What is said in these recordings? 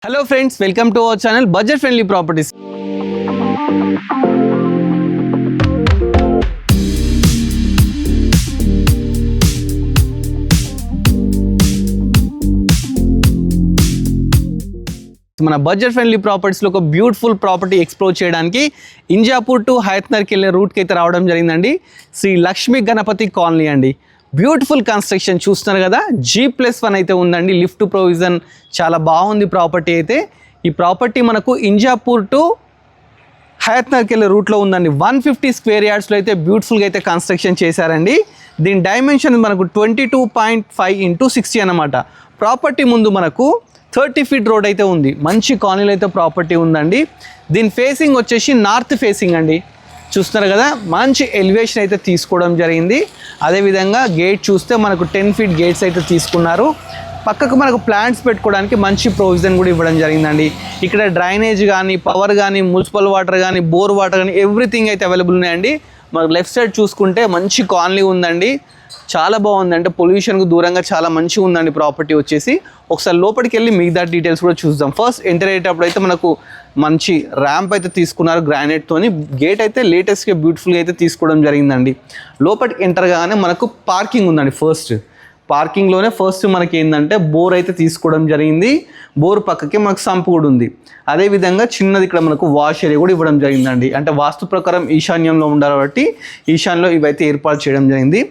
Hello friends, welcome to our channel Budget Friendly Properties. మన budget friendly ప్రాపర్టీస్లో ఒక beautiful property explore చేయడానికి Injapur to హయత్నగర్కి వెళ్ళే రూట్కి అయితే రావడం జరిగిందండి. శ్రీ లక్ష్మీ గణపతి కాలనీ అండి. బ్యూటిఫుల్ కన్స్ట్రక్షన్ చూస్తున్నారు కదా, G+1 అయితే ఉందండి. లిఫ్ట్ ప్రొవిజన్ చాలా బాగుంది ప్రాపర్టీ అయితే. ఈ ప్రాపర్టీ మనకు ఇంజాపూర్ టు హయత్నగర్కి వెళ్ళే రూట్లో ఉందండి. 150 స్క్వేర్ యార్డ్స్లో అయితే బ్యూటిఫుల్గా అయితే కన్స్ట్రక్షన్ చేశారండి. దీని డైమెన్షన్ మనకు 22.5 × 60 అన్నమాట. ప్రాపర్టీ ముందు మనకు 30 ఫీట్ రోడ్ అయితే ఉంది. మంచి కాలనీలో అయితే ప్రాపర్టీ ఉందండి. దీని ఫేసింగ్ వచ్చేసి నార్త్ ఫేసింగ్ అండి. చూస్తున్నారు కదా, మంచి ఎలివేషన్ అయితే తీసుకోవడం జరిగింది. అదేవిధంగా గేట్ చూస్తే మనకు 10 ఫీట్ గేట్స్ అయితే తీసుకున్నారు. పక్కకు మనకు ప్లాంట్స్ పెట్టుకోవడానికి మంచి ప్రొవిజన్ కూడా ఇవ్వడం జరిగిందండి. ఇక్కడ డ్రైనేజ్ కానీ, పవర్ కానీ, మున్సిపల్ వాటర్ కానీ, బోర్ వాటర్ కానీ ఎవ్రీథింగ్ అయితే అవైలబుల్ ఉన్నాయండి. మనకు లెఫ్ట్ సైడ్ చూసుకుంటే మంచి కాలనీ ఉందండి. చాలా బాగుంది, అంటే పొల్యూషన్కు దూరంగా చాలా మంచిగా ఉందండి ప్రాపర్టీ వచ్చేసి. ఒకసారి లోపలికి వెళ్ళి మిగతా డీటెయిల్స్ కూడా చూద్దాం. ఫస్ట్ ఎంటర్ అయ్యేటప్పుడు అయితే మనకు మంచి ర్యాంప్ అయితే తీసుకున్నారు గ్రానైట్తోని. గేట్ అయితే లేటెస్ట్గా బ్యూటిఫుల్గా అయితే తీసుకోవడం జరిగిందండి. లోపలికి ఎంటర్ కాగానే మనకు పార్కింగ్ ఉందండి. పార్కింగ్లోనే ఫస్ట్ మనకి ఏంటంటే బోర్ అయితే తీసుకోవడం జరిగింది. బోర్ పక్కకి మనకు సంపు కూడా ఉంది. అదేవిధంగా చిన్నది ఇక్కడ మనకు వాష్ ఏరియా కూడా ఇవ్వడం జరిగిందండి. అంటే వాస్తు ప్రకారం ఈశాన్యంలో ఉండాలి కాబట్టి ఈశాన్యంలో ఇవైతే ఏర్పాటు చేయడం జరిగింది.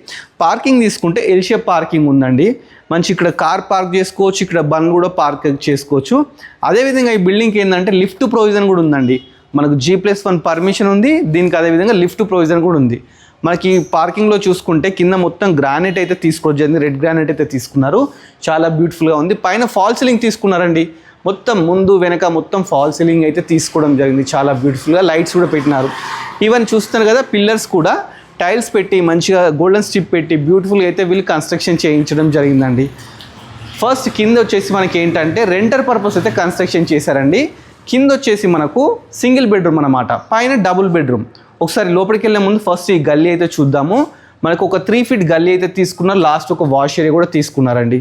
పార్కింగ్ తీసుకుంటే ఎల్ షేప్ పార్కింగ్ ఉందండి. మంచి ఇక్కడ కార్ పార్క్ చేసుకోవచ్చు, ఇక్కడ బండ్ కూడా పార్క్ చేసుకోవచ్చు. అదేవిధంగా ఈ బిల్డింగ్కి ఏంటంటే లిఫ్ట్ ప్రొవిజన్ కూడా ఉందండి. మనకు G+1 పర్మిషన్ ఉంది దీనికి. అదేవిధంగా లిఫ్ట్ ప్రొవిజన్ కూడా ఉంది. మనకి పార్కింగ్లో చూసుకుంటే కింద మొత్తం గ్రానైట్ అయితే తీసుకోవచ్చు, రెడ్ గ్రానైట్ అయితే తీసుకున్నారు. చాలా బ్యూటిఫుల్గా ఉంది. పైన ఫాల్ సీలింగ్ తీసుకున్నారండి. మొత్తం ముందు వెనక మొత్తం ఫాల్ సీలింగ్ అయితే తీసుకోవడం జరిగింది. చాలా బ్యూటిఫుల్గా లైట్స్ కూడా పెట్టినారు. ఈవెన్ చూస్తున్నారు కదా, పిల్లర్స్ కూడా టైల్స్ పెట్టి మంచిగా గోల్డెన్ స్ట్రిప్ పెట్టి బ్యూటిఫుల్గా అయితే వీళ్ళు కన్స్ట్రక్షన్ చేయించడం జరిగిందండి. ఫస్ట్ కింద వచ్చేసి మనకి ఏంటంటే రెంటర్ పర్పస్ అయితే కన్స్ట్రక్షన్ చేశారండి. కింద వచ్చేసి మనకు సింగిల్ బెడ్రూమ్ అన్నమాట, పైన డబుల్ బెడ్రూమ్. ఒకసారి లోపలికి వెళ్ళే ముందు ఫస్ట్ ఈ గల్లీ అయితే చూద్దాము. మనకు ఒక 3 ఫీట్ గల్లీ అయితే తీసుకున్నారు. లాస్ట్ ఒక వాష్ ఏరియా కూడా తీసుకున్నారండి.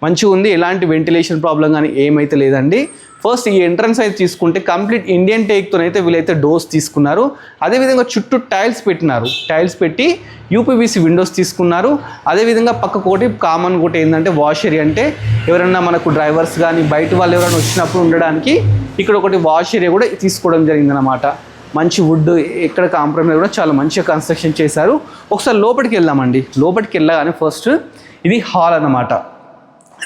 మంచిగా ఉంది, ఎలాంటి వెంటిలేషన్ ప్రాబ్లం కానీ ఏమైతే లేదండి. ఫస్ట్ ఈ ఎంట్రన్స్ అయితే తీసుకుంటే కంప్లీట్ ఇండియన్ టేక్తోనైతే వీళ్ళైతే డోర్స్ తీసుకున్నారు. అదేవిధంగా చుట్టూ టైల్స్ పెట్టినారు. టైల్స్ పెట్టి UPVC విండోస్ తీసుకున్నారు. అదేవిధంగా పక్కకోటి కామన్ ఒకటి ఏంటంటే వాష్ ఏరియా, అంటే ఎవరైనా మనకు డ్రైవర్స్ కానీ బయట వాళ్ళు ఎవరైనా వచ్చినప్పుడు ఉండడానికి ఇక్కడ ఒకటి వాష్ ఏరియా కూడా తీసుకోవడం జరిగిందనమాట. మంచి వుడ్, ఎక్కడ కాంప్రమైజ్ కూడా చాలా మంచిగా కన్స్ట్రక్షన్ చేశారు. ఒకసారి లోపలికి వెళ్దామండి. లోపలికి వెళ్ళగానే ఫస్ట్ ఇది హాల్ అన్నమాట.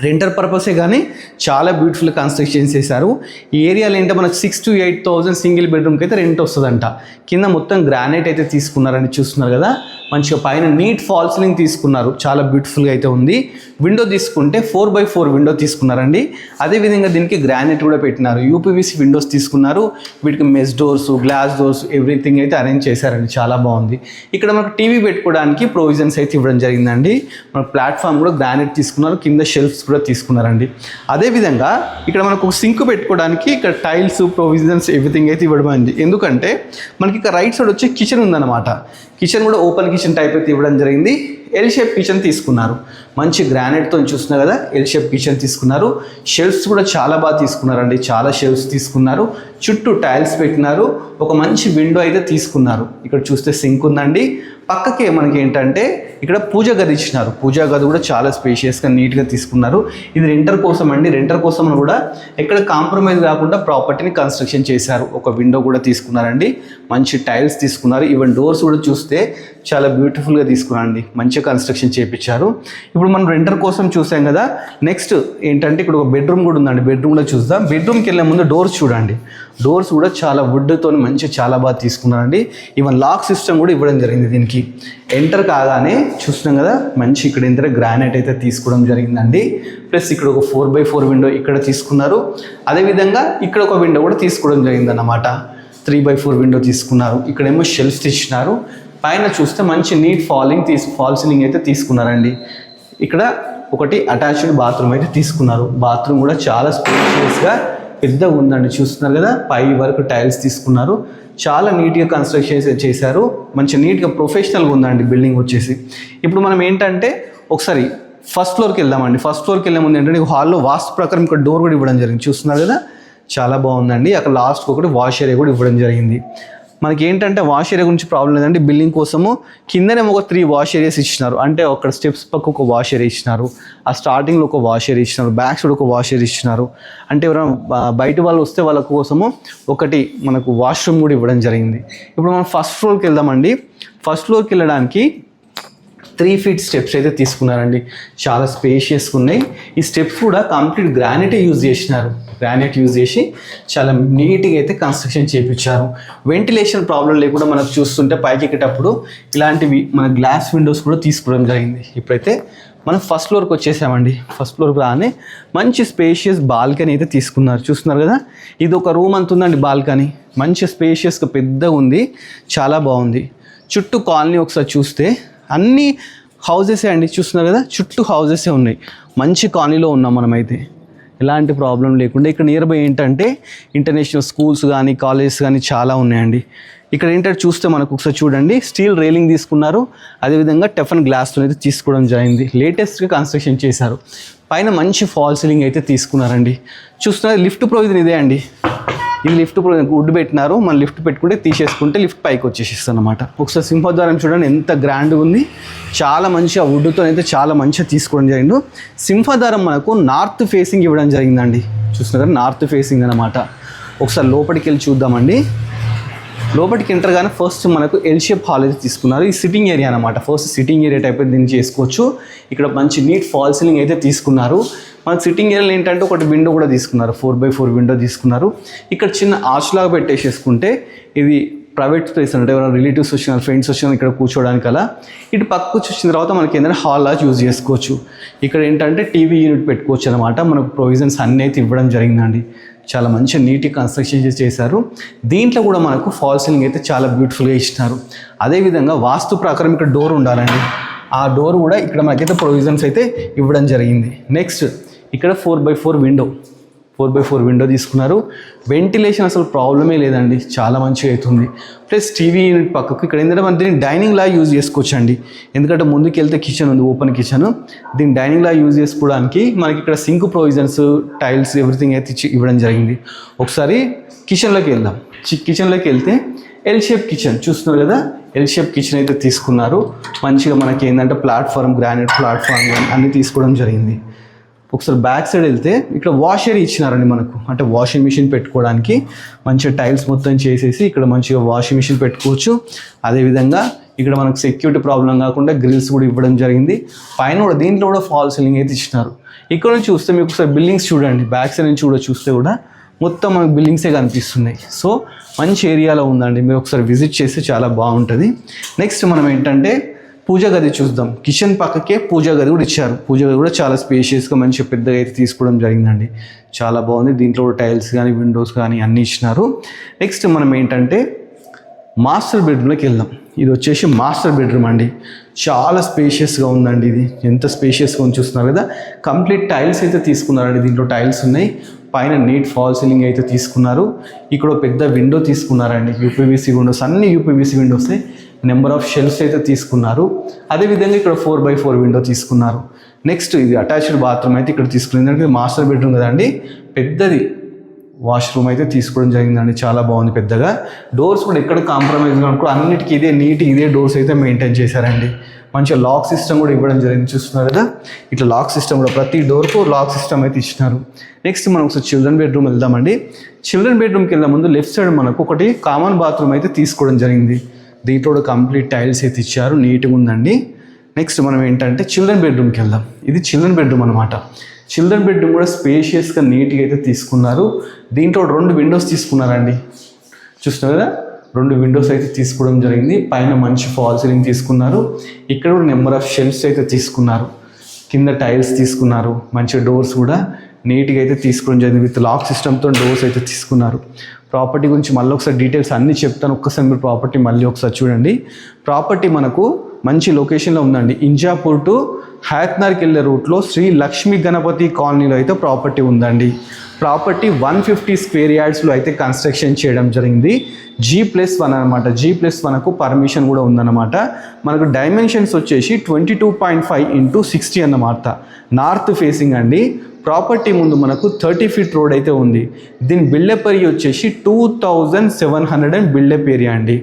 రెంటర్ పర్పసే కానీ చాలా బ్యూటిఫుల్ కన్స్ట్రక్షన్ చేశారు. ఈ ఏరియాలో ఏంటంటే మనకు 6,000 to 8,000 సింగిల్ బెడ్రూమ్కి అయితే రెంట్ వస్తుందంట. కింద మొత్తం గ్రానైట్ అయితే తీసుకున్నారని చూస్తున్నారు కదా. మంచిగా పైన నీట్ ఫాల్ సీలింగ్ తీసుకున్నారు. చాలా బ్యూటిఫుల్గా అయితే ఉంది. విండో తీసుకుంటే 4x4 విండో తీసుకున్నారండి. అదేవిధంగా దీనికి గ్రానైట్ కూడా పెట్టినారు. UPVC విండోస్ తీసుకున్నారు. వీటికి mesh doors, glass doors everything అయితే అరేంజ్ చేశారండి. చాలా బాగుంది. ఇక్కడ మనకు టీవీ పెట్టుకోవడానికి ప్రొవిజన్స్ అయితే ఇవ్వడం జరిగిందండి. మన ప్లాట్ఫామ్ కూడా గ్రానైట్ తీసుకున్నారు. కింద షెల్ఫ్స్ కూడా తీసుకున్నారండి. అదేవిధంగా ఇక్కడ మనకు ఒక సింక్ పెట్టుకోవడానికి ఇక్కడ టైల్స్, ప్రొవిజన్స్ ఎవ్రీథింగ్ అయితే ఇవ్వడం అయింది. ఎందుకంటే మనకి ఇక్కడ రైట్ సైడ్ వచ్చి కిచెన్ ఉందన్నమాట. కిచెన్ కూడా ఓపెన్ కిచెన్ టైప్ అయితే ఇవ్వడం జరిగింది. ఎల్ షేప్ కిచెన్ తీసుకున్నారు. మంచి గ్రానైట్తో చూస్తున్నారు కదా, ఎల్ షేప్ కిచెన్ తీసుకున్నారు. షెల్ఫ్స్ కూడా చాలా బాగా తీసుకున్నారండి. చాలా షెల్ఫ్స్ తీసుకున్నారు. చుట్టూ టైల్స్ పెట్టినారు. ఒక మంచి విండో అయితే తీసుకున్నారు. ఇక్కడ చూస్తే సింక్ ఉందండి. పక్కకే మనకి ఏంటంటే ఇక్కడ పూజ గది ఇచ్చినారు. పూజా గది కూడా చాలా స్పేషియస్గా నీట్గా తీసుకున్నారు. ఇది రెంటర్ కోసం అండి. రెంటర్ కోసం కూడా ఎక్కడ కాంప్రమైజ్ కాకుండా ప్రాపర్టీని కన్స్ట్రక్షన్ చేశారు. ఒక విండో కూడా తీసుకున్నారండి. మంచి టైల్స్ తీసుకున్నారు. ఈవెన్ డోర్స్ కూడా చూస్తే చాలా బ్యూటిఫుల్గా తీసుకున్నారండి. మంచిగా కన్స్ట్రక్షన్ చేయించారు. ఇప్పుడు మనం రెంటర్ కోసం చూసాం కదా, నెక్స్ట్ ఏంటంటే ఇక్కడ ఒక బెడ్రూమ్ కూడా ఉందండి. బెడ్రూమ్ కూడా చూద్దాం. బెడ్రూమ్కి వెళ్ళే ముందు డోర్స్ చూడండి. డోర్స్ కూడా చాలా వుడ్తో మంచిగా చాలా బాగా తీసుకున్నారండి. ఈవెన్ లాక్ సిస్టమ్ కూడా ఇవ్వడం జరిగింది. దీనికి ఎంటర్ కాగానే చూస్తున్నాం కదా, మంచి ఇక్కడ ఏంటంటే గ్రానైట్ అయితే తీసుకోవడం జరిగిందండి. ప్లస్ ఇక్కడ ఒక 4x4 విండో ఇక్కడ తీసుకున్నారు. అదేవిధంగా ఇక్కడ ఒక విండో కూడా తీసుకోవడం జరిగిందన్నమాట. 3x4 విండో తీసుకున్నారు. ఇక్కడేమో షెల్ఫ్స్ ఇచ్చినారు. పైన చూస్తే మంచి నీట్ ఫాల్ సీలింగ్ అయితే తీసుకున్నారండి. ఇక్కడ ఒకటి అటాచ్డ్ బాత్రూమ్ అయితే తీసుకున్నారు. బాత్రూమ్ కూడా చాలా స్పేషియస్గా పెద్దగా ఉందండి. చూస్తున్నారు కదా, పై వరకు టైల్స్ తీసుకున్నారు. చాలా నీట్గా కన్స్ట్రక్షన్ చేశారు. మంచి నీట్గా ప్రొఫెషనల్గా ఉందండి బిల్డింగ్ వచ్చేసి. ఇప్పుడు మనం ఏంటంటే ఒకసారి ఫస్ట్ ఫ్లోర్కి వెళ్దామండి. ఫస్ట్ ఫ్లోర్కి వెళ్ళే ముందు ఏంటంటే హాల్లో వాస్తు ప్రకారం ఇక్కడ డోర్ కూడా ఇవ్వడం జరిగింది. చూస్తున్నారు కదా, చాలా బాగుందండి. అక్కడ లాస్ట్కి ఒకటి వాష్ ఏరియా కూడా ఇవ్వడం జరిగింది. మనకి ఏంటంటే వాష్ ఏరియా గురించి ప్రాబ్లం లేదండి. బిల్డింగ్ కోసము కిందనే ఒక 3 వాష్ ఏరియాస్ ఇచ్చినారు. అంటే అక్కడ స్టెప్స్ పక్క ఒక వాష్ ఏరియా ఇచ్చినారు, ఆ స్టార్టింగ్లో ఒక వాష్ ఏరియా ఇచ్చినారు, బ్యాక్ సైడ్ ఒక వాష్ ఏరియా ఇచ్చినారు. అంటే ఎవరైనా బయట వాళ్ళు వస్తే వాళ్ళ కోసము ఒకటి మనకు వాష్రూమ్ కూడా ఇవ్వడం జరిగింది. ఇప్పుడు మనం ఫస్ట్ ఫ్లోర్కి వెళ్దామండి. ఫస్ట్ ఫ్లోర్కి వెళ్ళడానికి 3 feet స్టెప్స్ అయితే తీసుకున్నారండి. చాలా స్పేషియస్గా ఉన్నాయి. ఈ స్టెప్స్ కూడా కంప్లీట్ గ్రానైటే యూజ్ చేసినారు. గ్రానైట్ యూజ్ చేసి చాలా నీట్గా అయితే కన్స్ట్రక్షన్ చేయించారు. వెంటిలేషన్ ప్రాబ్లం లేకుండా మనకు చూస్తుంటే పైకి ఎక్కేటప్పుడు ఇలాంటివి మన గ్లాస్ విండోస్ కూడా తీసుకోవడం జరిగింది. ఇప్పుడైతే మనం ఫస్ట్ ఫ్లోర్కి వచ్చేసామండి. ఫస్ట్ ఫ్లోర్కి రానే మంచి స్పేషియస్ బాల్కనీ అయితే తీసుకున్నారు. చూస్తున్నారు కదా, ఇది ఒక రూమ్ అంత ఉందండి. బాల్కనీ మంచి స్పేషియస్గా పెద్దగా ఉంది, చాలా బాగుంది. చుట్టూ కాలనీ ఒకసారి చూస్తే అన్ని హౌజెసే అండి. చూస్తున్నారు కదా, చుట్టూ హౌజెసే ఉన్నాయి. మంచి కాలనీలో ఉన్నాం మనమైతే, ఎలాంటి ప్రాబ్లం లేకుండా. ఇక్కడ నియర్ బై ఏంటంటే ఇంటర్నేషనల్ స్కూల్స్ కానీ కాలేజెస్ కానీ చాలా ఉన్నాయండి. ఇక్కడ ఏంటంటే చూస్తే మనకు ఒకసారి చూడండి, స్టీల్ రైలింగ్ తీసుకున్నారు, అదేవిధంగా టెఫన్ గ్లాస్తో అయితే తీసుకోవడం జరిగింది. లేటెస్ట్గా కన్స్ట్రక్షన్ చేశారు. పైన మంచి ఫాల్ సీలింగ్ అయితే తీసుకున్నారండి. చూస్తున్నారు, లిఫ్ట్ ప్రొవిజన్ ఇదే అండి. ఇది లిఫ్ట్ వుడ్ పెట్టినారు. మనం లిఫ్ట్ పెట్టుకుంటే తీసేసుకుంటే లిఫ్ట్ పైకి వచ్చేసిస్తుంది అనమాట. ఒకసారి సింహద్వారం చూడండి, ఎంత గ్రాండ్గా ఉంది. చాలా మంచిగా వుడ్తో అయితే చాలా మంచిగా తీసుకోవడం జరిగింది. సింహద్వారం మనకు నార్త్ ఫేసింగ్ ఇవ్వడం జరిగిందండి. చూస్తున్నారు, నార్త్ ఫేసింగ్ అనమాట. ఒకసారి లోపలికి వెళ్ళి చూద్దామండి. లోపలికి ఎంటర్ కానీ ఫస్ట్ మనకు ఎల్ షేప్ హాల్ అయితే తీసుకున్నారు. ఈ సిట్టింగ్ ఏరియా అనమాట. ఫస్ట్ సిట్టింగ్ ఏరియా టైప్ అయితే దీన్ని చేసుకోవచ్చు. ఇక్కడ మంచి నీట్ ఫాల్ సీలింగ్ అయితే తీసుకున్నారు. మనకు సిట్టింగ్ ఏరియాలో ఏంటంటే ఒకటి విండో కూడా తీసుకున్నారు, 4x4 విండో తీసుకున్నారు. ఇక్కడ చిన్న ఆర్చ్ లాగా పెట్టేసేసుకుంటే ఇది ప్రైవేట్ స్పేస్ అంటే ఎవరైనా రిలేటివ్స్ వచ్చిన ఫ్రెండ్స్ వచ్చిన ఇక్కడ కూర్చోడానికి అలా. ఇటు పక్కకు వచ్చిన తర్వాత మనకి ఏంటంటే హాల్ లాగా యూజ్ చేసుకోవచ్చు. ఇక్కడ ఏంటంటే టీవీ యూనిట్ పెట్టుకోవచ్చు అనమాట. మనకు ప్రొవిజన్స్ అన్నీ అయితే ఇవ్వడం జరిగిందండి. చాలా మంచి నీట్గా కన్స్ట్రక్షన్ చేశారు. దీంట్లో కూడా మనకు ఫాల్ సీలింగ్ అయితే చాలా బ్యూటిఫుల్గా ఇచ్చినారు. అదేవిధంగా వాస్తు ప్రకారం ఇక్కడ డోర్ ఉండాలండి. ఆ డోర్ కూడా ఇక్కడ మనకైతే ప్రొవిజన్స్ అయితే ఇవ్వడం జరిగింది. నెక్స్ట్ ఇక్కడ 4x4 విండో తీసుకున్నారు. వెంటిలేషన్ అసలు ప్రాబ్లమే లేదండి, చాలా మంచిగా అవుతుంది. ప్లస్ టీవీ యూనిట్ పక్కకు ఇక్కడ ఏంటంటే మనం దీన్ని డైనింగ్ లా యూజ్ చేసుకోవచ్చు అండి. ఎందుకంటే ముందుకు వెళ్తే కిచెన్ ఉంది, ఓపెన్ కిచెన్. దీన్ని డైనింగ్ లా యూజ్ చేసుకోవడానికి మనకి ఇక్కడ సింక్ ప్రొవిజన్స్, టైల్స్, ఎవ్రీథింగ్ అయితే ఇవ్వడం జరిగింది. ఒకసారి కిచెన్లోకి వెళ్దాం. కిచెన్లోకి వెళ్తే ఎల్ షేప్ కిచెన్ చూస్తున్నారు కదా, ఎల్ షేప్ కిచెన్ అయితే తీసుకున్నారు. మంచిగా మనకి ఏంటంటే ప్లాట్ఫామ్, గ్రానైట్ ప్లాట్ఫామ్ అన్నీ తీసుకోవడం జరిగింది. ఒకసారి బ్యాక్ సైడ్ వెళ్తే ఇక్కడ వాష్ ఏరియా ఇచ్చినారండి మనకు. అంటే వాషింగ్ మిషన్ పెట్టుకోవడానికి మంచిగా టైల్స్ మొత్తం చేసేసి ఇక్కడ మంచిగా వాషింగ్ మిషన్ పెట్టుకోవచ్చు. అదేవిధంగా ఇక్కడ మనకు సెక్యూరిటీ ప్రాబ్లం కాకుండా గ్రిల్స్ కూడా ఇవ్వడం జరిగింది. పైన కూడా దీంట్లో కూడా ఫాల్ సీలింగ్ అయితే ఇచ్చినారు. ఇక్కడ నుంచి చూస్తే మీకు ఒకసారి బిల్డింగ్స్ చూడండి, బ్యాక్ సైడ్ నుంచి కూడా చూస్తే కూడా మొత్తం మనకు బిల్డింగ్సే కనిపిస్తున్నాయి. సో మంచి ఏరియాలో ఉందండి, మీరు ఒకసారి విజిట్ చేస్తే చాలా బాగుంటుంది. నెక్స్ట్ మనం ఏంటంటే పూజా గది చూద్దాం. కిచెన్ పక్కకే పూజా గది కూడా ఇచ్చారు. పూజా గది కూడా చాలా స్పేషియస్గా మంచిగా పెద్దగా అయితే తీసుకోవడం జరిగిందండి. చాలా బాగుంది. దీంట్లో కూడా టైల్స్ కానీ విండోస్ కానీ అన్నీ ఇచ్చినారు. నెక్స్ట్ మనం ఏంటంటే మాస్టర్ బెడ్రూమ్లోకి వెళ్దాం. ఇది వచ్చేసి మాస్టర్ బెడ్రూమ్ అండి. చాలా స్పేషియస్గా ఉందండి. ఇది ఎంత స్పేషియస్గా ఉంది చూస్తున్నారు కదా. కంప్లీట్ టైల్స్ అయితే తీసుకున్నారండి. దీంట్లో టైల్స్ ఉన్నాయి. పైన నీట్ ఫాల్ సీలింగ్ అయితే తీసుకున్నారు. ఇక్కడ పెద్ద విండో తీసుకున్నారండి. యూపీవీసీ విండోస్, అన్ని యూపీవీసీ విండోసే. నెంబర్ ఆఫ్ షెల్ఫ్స్ అయితే తీసుకున్నారు. అదేవిధంగా ఇక్కడ 4x4 విండో తీసుకున్నారు. నెక్స్ట్ ఇది అటాచ్డ్ బాత్రూమ్ అయితే ఇక్కడ తీసుకున్నారు. ఎందుకంటే మాస్టర్ బెడ్రూమ్ కదండి, పెద్దది వాష్రూమ్ అయితే తీసుకోవడం జరిగిందండి. చాలా బాగుంది పెద్దగా. డోర్స్ కూడా ఎక్కడ కాంప్రమైజ్ కాకుండా అన్నిటికీ ఇదే నీట్ ఇదే డోర్స్ అయితే మెయింటైన్ చేశారండి. మంచిగా లాక్ సిస్టమ్ కూడా ఇవ్వడం జరిగింది. చూస్తున్నారు కదా, ఇట్లా లాక్ సిస్టమ్ కూడా ప్రతి డోర్కు లాక్ సిస్టమ్ అయితే ఇచ్చినారు. నెక్స్ట్ మనం ఒకసారి చిల్డ్రన్ బెడ్రూమ్ వెళ్దామండి. చిల్డ్రన్ బెడ్రూమ్కి వెళ్ళే ముందు లెఫ్ట్ సైడ్ మనకు ఒకటి కామన్ బాత్రూమ్ అయితే తీసుకోవడం జరిగింది. దీంట్లో కూడా కంప్లీట్ టైల్స్ అయితే ఇచ్చారు, నీట్గా ఉందండి. నెక్స్ట్ మనం ఏంటంటే చిల్డ్రన్ బెడ్రూమ్కి వెళ్దాం. ఇది చిల్డ్రన్ బెడ్రూమ్ అనమాట. చిల్డ్రన్ బెడ్రూమ్ కూడా స్పేషియస్గా నీట్గా అయితే తీసుకున్నారు. దీంట్లో 2 విండోస్ తీసుకున్నారండి. చూస్తున్నారు కదా, 2 విండోస్ అయితే తీసుకోవడం జరిగింది. పైన మంచి ఫాల్ సీలింగ్ తీసుకున్నారు. ఇక్కడ కూడా నెంబర్ ఆఫ్ షెల్ఫ్స్ అయితే తీసుకున్నారు. కింద టైల్స్ తీసుకున్నారు. మంచి డోర్స్ కూడా నీట్గా అయితే తీసుకోవడం జరిగింది. విత్ లాక్ సిస్టమ్తో డోర్స్ అయితే తీసుకున్నారు. ప్రాపర్టీ గురించి మళ్ళీ ఒకసారి డీటెయిల్స్ అన్నీ చెప్తాను. ఒక్కసారి మీరు ప్రాపర్టీ మళ్ళీ ఒకసారి చూడండి. ప్రాపర్టీ మనకు మంచి లొకేషన్లో ఉందండి. ఇంజాపూర్ టు హయత్నగర్కి వెళ్ళే రూట్లో శ్రీ లక్ష్మీ గణపతి కాలనీలో అయితే ప్రాపర్టీ ఉందండి. ప్రాపర్టీ 150 స్క్వేర్ యార్డ్స్లో అయితే కన్స్ట్రక్షన్ చేయడం జరిగింది. G+1 అనమాట. G+1కు పర్మిషన్ కూడా ఉందన్నమాట. మనకు డైమెన్షన్స్ వచ్చేసి 22.5 × 60 అన్నమాట. నార్త్ ఫేసింగ్ అండి. ప్రాపర్టీ ముందు మనకు 30 ఫీట్ రోడ్ అయితే ఉంది. దీని బిల్డప్ ఏరియా వచ్చేసి 2700 బిల్డప్ ఏరియా అండి.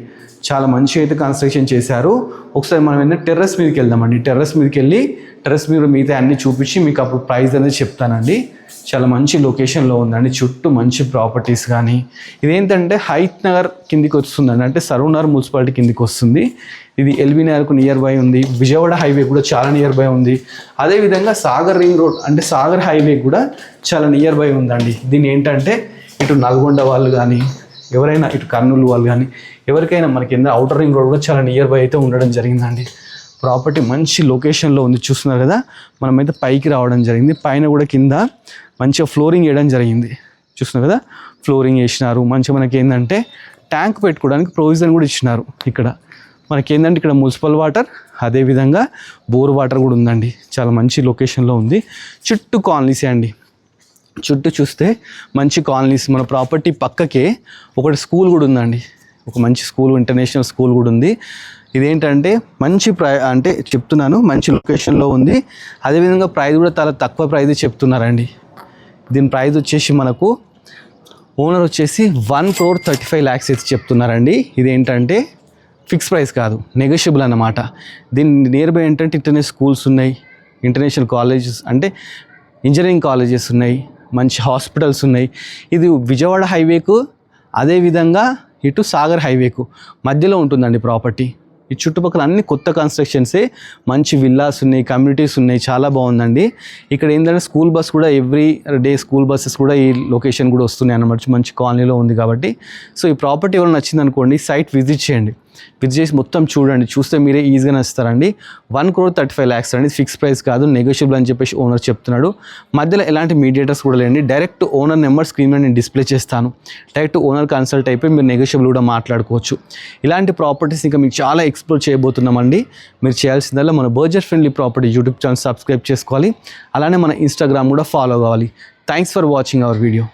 చాలా మంచిగా అయితే కన్స్ట్రక్షన్ చేశారు. ఒకసారి మనం ఏంటంటే టెర్రస్ మీదకి వెళ్దామండి. టెర్రస్ మీదకి వెళ్ళి టెర్రస్ మీద మిగతా అన్నీ చూపించి మీకు అప్పుడు ప్రైస్ అనేది చెప్తానండి. చాలా మంచి లొకేషన్లో ఉందండి. చుట్టూ మంచి ప్రాపర్టీస్ కానీ ఇదేంటంటే హైత్ నగర్ కిందికి వస్తుందండి, అంటే సరూనగర్ మున్సిపాలిటీ కిందికి వస్తుంది. ఇది ఎల్బీ నగర్కు నియర్ బై ఉంది. విజయవాడ హైవే కూడా చాలా నియర్ బై ఉంది. అదేవిధంగా సాగర్ రింగ్ రోడ్ అంటే సాగర్ హైవే కూడా చాలా నియర్ బై ఉందండి. దీని ఏంటంటే ఇటు నల్గొండ వాళ్ళు కానీ ఎవరైనా ఇటు కర్నూలు వాళ్ళు కానీ ఎవరికైనా మనకి కింద అవుటర్ రింగ్ రోడ్ కూడా చాలా నియర్ బై అయితే ఉండడం జరిగిందండి. ప్రాపర్టీ మంచి లొకేషన్లో ఉంది. చూస్తున్నారు కదా, మనమైతే పైకి రావడం జరిగింది. పైన కూడా కింద మంచిగా ఫ్లోరింగ్ వేయడం జరిగింది. చూస్తున్నారు కదా, ఫ్లోరింగ్ వేసినారు. మంచిగా మనకి ఏంటంటే ట్యాంక్ పెట్టుకోవడానికి ప్రొవిజన్ కూడా ఇచ్చినారు. ఇక్కడ మనకి ఏంటంటే ఇక్కడ మున్సిపల్ వాటర్, అదేవిధంగా బోర్ వాటర్ కూడా ఉందండి. చాలా మంచి లొకేషన్లో ఉంది. చుట్టూ కాలనీసే అండి. చుట్టూ చూస్తే మంచి కాలనీస్. మన ప్రాపర్టీ పక్కకే ఒకటి స్కూల్ కూడా ఉందండి. ఒక మంచి స్కూల్, ఇంటర్నేషనల్ స్కూల్ కూడా ఉంది. ఇదేంటంటే మంచి అంటే చెప్తున్నాను మంచి లొకేషన్లో ఉంది. అదేవిధంగా ప్రైస్ కూడా చాలా తక్కువ ప్రైస్ చెప్తున్నారండి. దీని ప్రైస్ వచ్చేసి మనకు ఓనర్ వచ్చేసి 1,35,00,000 అయితే చెప్తున్నారండి. ఇదేంటంటే ఫిక్స్ ప్రైస్ కాదు, నెగోషియబుల్ అన్నమాట. దీని నియర్ బై ఏంటంటే ఇంటర్నేషనల్ స్కూల్స్ ఉన్నాయి, ఇంటర్నేషనల్ కాలేజెస్ అంటే ఇంజనీరింగ్ కాలేజెస్ ఉన్నాయి, మంచి హాస్పిటల్స్ ఉన్నాయి. ఇది విజయవాడ హైవేకు అదేవిధంగా ఇటు సాగర్ హైవేకు మధ్యలో ఉంటుందండి ప్రాపర్టీ. ఈ చుట్టుపక్కల అన్ని కొత్త కన్స్ట్రక్షన్సే, మంచి విల్లాస్ ఉన్నాయి, కమ్యూనిటీస్ ఉన్నాయి. చాలా బాగుందండి. ఇక్కడ ఏంటంటే స్కూల్ బస్ కూడా ఎవ్రీ డే స్కూల్ బస్సెస్ కూడా ఈ లొకేషన్ కూడా వస్తున్నాయి అన్నమాట. మంచి కాలనీలో ఉంది కాబట్టి. సో ఈ ప్రాపర్టీ ఎవరైనా నచ్చింది అనుకోండి, సైట్ విజిట్ చేయండి. విజిట్ చేసి మొత్తం చూడండి. చూస్తే మీరే ఈజీగా నచ్చుతారండి. 1,35,00,000 అండి. ఫిక్స్ ప్రైస్ కాదు, నెగోషియబుల్ అని చెప్పేసి ఓనర్ చెప్తున్నాడు. మధ్యలో ఎలాంటి మీడియేటర్స్ కూడా లేండి. డైరెక్ట్ ఓనర్ నెంబర్ స్క్రీన్ మీద నేను డిస్ప్లే చేస్తాను. డైరెక్ట్ ఓనర్ కన్సల్ట్ అయిపోయి మీరు నెగోషియబుల్ కూడా మాట్లాడుకోవచ్చు. ఇలాంటి ప్రాపర్టీస్ ఇంకా మీకు చాలా ఎక్స్ప్లోర్ చేయబోతున్నామండి. మీరు చేయాల్సిందల్లా మన budget friendly property YouTube channel subscribe చేసుకోవాలి. అలానే మన ఇన్స్టాగ్రామ్ కూడా ఫాలో కావాలి. Thanks for watching our video.